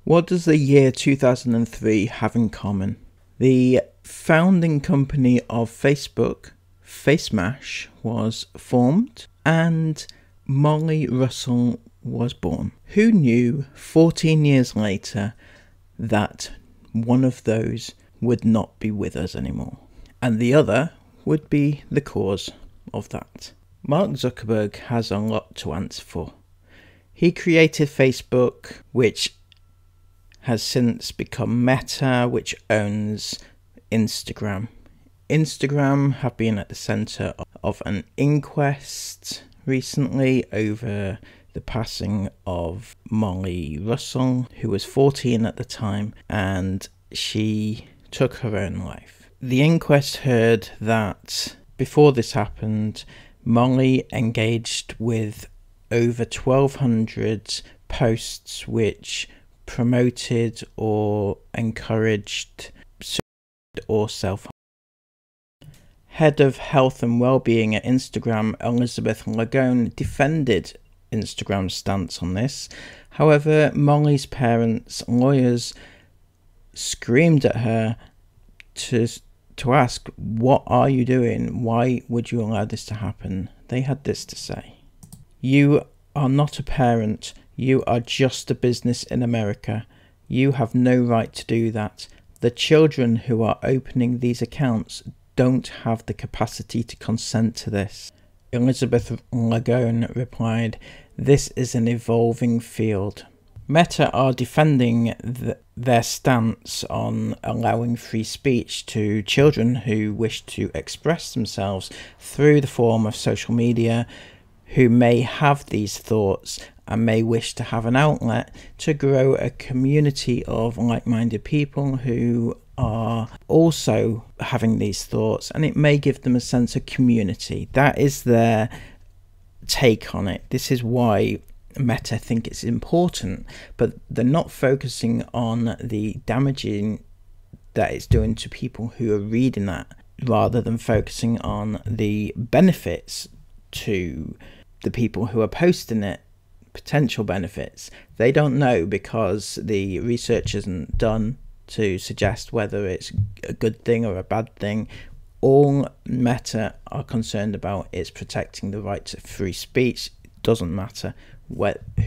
What does the year 2003 have in common? The founding company of Facebook, FaceMash, was formed and Molly Russell was born. Who knew 14 years later that one of those would not be with us anymore, and the other would be the cause of that? Mark Zuckerberg has a lot to answer for. He created Facebook, which has since become Meta, which owns Instagram. Instagram have been at the centre of an inquest recently over the passing of Molly Russell, who was 14 at the time, and she took her own life. The inquest heard that before this happened, Molly engaged with over 1,200 posts which promoted or encouraged suicide or self-harm. Head of Health and Wellbeing at Instagram, Elizabeth Lagone, defended Instagram's stance on this. However, Molly's parents' lawyers screamed at her to ask, what are you doing? Why would you allow this to happen? They had this to say: "You are not a parent. You are just a business in America. You have no right to do that. The children who are opening these accounts don't have the capacity to consent to this." Elizabeth Lagone replied, "This is an evolving field." Meta are defending their stance on allowing free speech to children who wish to express themselves through the form of social media, who may have these thoughts and may wish to have an outlet to grow a community of like-minded people who are also having these thoughts, and it may give them a sense of community. That is their take on it. This is why Meta think it's important, but they're not focusing on the damaging that it's doing to people who are reading that, rather than focusing on the benefits to the people who are posting it. Potential benefits they don't know, because the research isn't done to suggest whether it's a good thing or a bad thing. All Meta are concerned about is protecting the right to free speech. It doesn't matter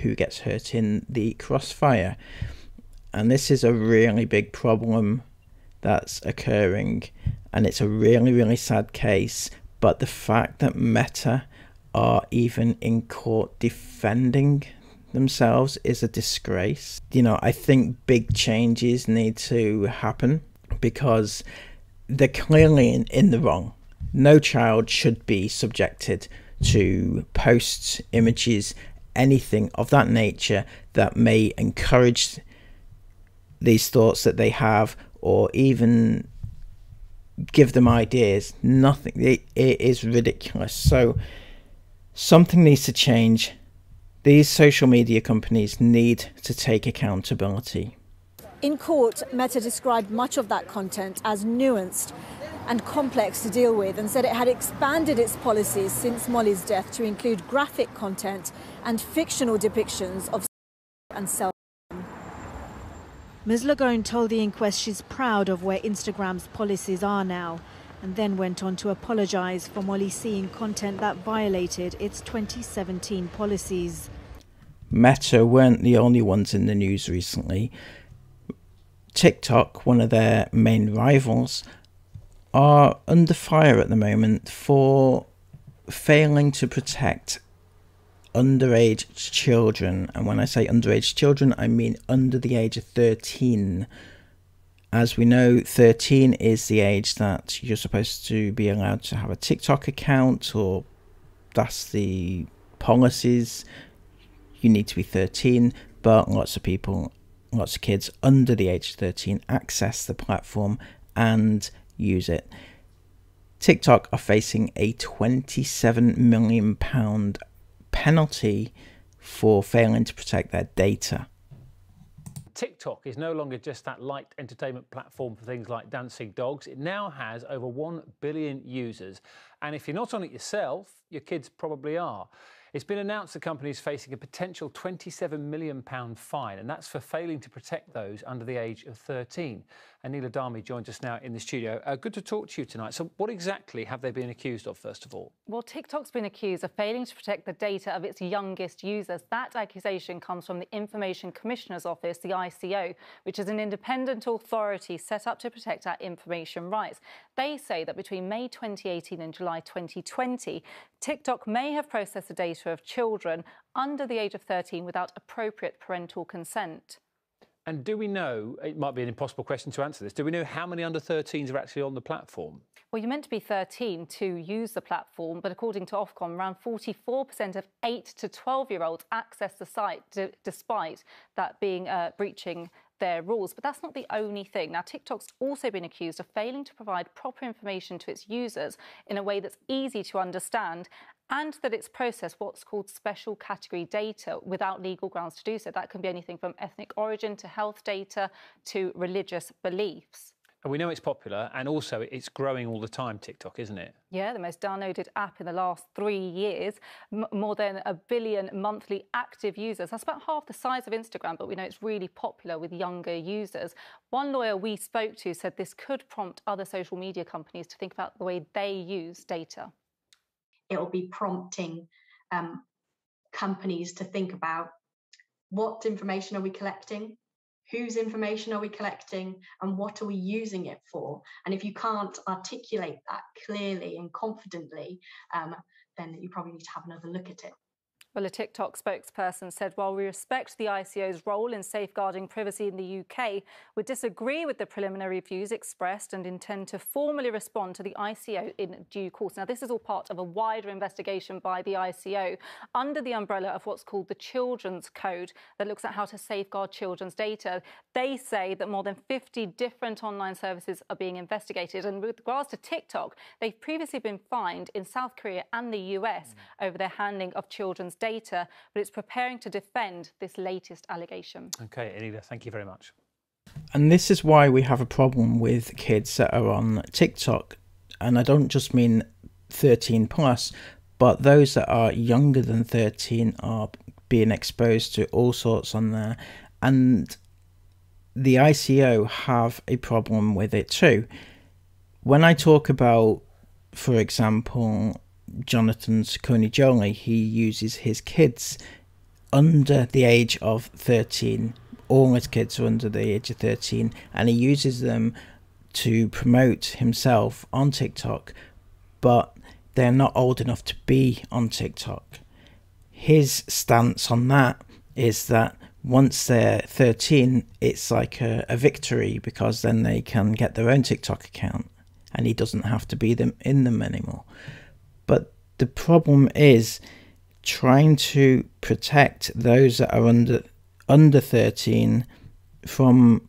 who gets hurt in the crossfire, and this is a really big problem that's occurring, and it's a really sad case. But the fact that Meta are even in court defending themselves is a disgrace. I think big changes need to happen, because they're clearly in the wrong. No child should be subjected to posts, images, anything of that nature that may encourage these thoughts that they have, or even give them ideas. Nothing. It is ridiculous. So something needs to change. These social media companies need to take accountability. In court, Meta described much of that content as nuanced and complex to deal with, and said it had expanded its policies since Molly's death to include graphic content and fictional depictions of and self-harm. Ms. Lagone told the inquest she's proud of where Instagram's policies are now, and then went on to apologise for Molly seeing content that violated its 2017 policies. Meta weren't the only ones in the news recently. TikTok, one of their main rivals, are under fire at the moment for failing to protect underage children. And when I say underage children, I mean under the age of 13. As we know, 13 is the age that you're supposed to be allowed to have a TikTok account, or that's the policies. You need to be 13, but lots of kids under the age of 13 access the platform and use it. TikTok are facing a £27 million penalty for failing to protect their data. TikTok is no longer just that light entertainment platform for things like dancing dogs. It now has over 1 billion users. And if you're not on it yourself, your kids probably are. It's been announced the company is facing a potential £27 million fine, and that's for failing to protect those under the age of 13. And Neela Dami joins us now in the studio. Good to talk to you tonight. So what exactly have they been accused of, first of all? Well, TikTok's been accused of failing to protect the data of its youngest users. That accusation comes from the Information Commissioner's Office, the ICO, which is an independent authority set up to protect our information rights. They say that between May 2018 and July 2020, TikTok may have processed the data of children under the age of 13 without appropriate parental consent. And do we know, it might be an impossible question to answer this, do we know how many under 13s are actually on the platform? Well, you're meant to be 13 to use the platform, but according to Ofcom, around 44% of 8 to 12-year-olds access the site despite that being breaching their rules. But that's not the only thing. Now, TikTok's also been accused of failing to provide proper information to its users in a way that's easy to understand, and that it's processed what's called special category data without legal grounds to do so. That can be anything from ethnic origin to health data to religious beliefs. And we know it's popular, and also it's growing all the time, TikTok, isn't it? Yeah, the most downloaded app in the last 3 years, more than 1 billion monthly active users. That's about half the size of Instagram, but we know it's really popular with younger users. One lawyer we spoke to said this could prompt other social media companies to think about the way they use data. It'll be prompting companies to think about what information are we collecting, whose information are we collecting, and what are we using it for? And if you can't articulate that clearly and confidently, then you probably need to have another look at it. Well, a TikTok spokesperson said, while we respect the ICO's role in safeguarding privacy in the UK, we disagree with the preliminary views expressed and intend to formally respond to the ICO in due course. Now, this is all part of a wider investigation by the ICO under the umbrella of what's called the Children's Code that looks at how to safeguard children's data. They say that more than 50 different online services are being investigated. And with regards to TikTok, they've previously been fined in South Korea and the US over their handling of children's data, but it's preparing to defend this latest allegation. OK, Anita, thank you very much. And this is why we have a problem with kids that are on TikTok. And I don't just mean 13 plus, but those that are younger than 13 are being exposed to all sorts on there. And the ICO have a problem with it too. When I talk about, for example, Jonathan Ciccone-Jolie, he uses his kids under the age of 13. All his kids are under the age of 13, and he uses them to promote himself on TikTok, but they're not old enough to be on TikTok. His stance on that is that once they're 13, it's like a victory, because then they can get their own TikTok account and he doesn't have to be in them anymore. But the problem is trying to protect those that are under 13 from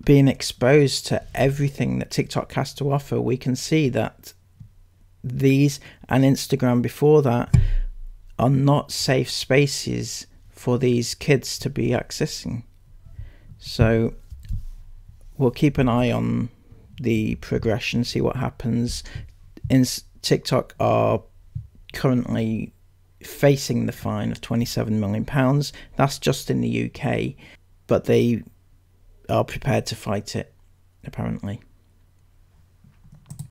being exposed to everything that TikTok has to offer. We can see that these, and Instagram before that, are not safe spaces for these kids to be accessing. So we'll keep an eye on the progression, see what happens. TikTok are currently facing the fine of £27 million. That's just in the UK, but they are prepared to fight it, apparently.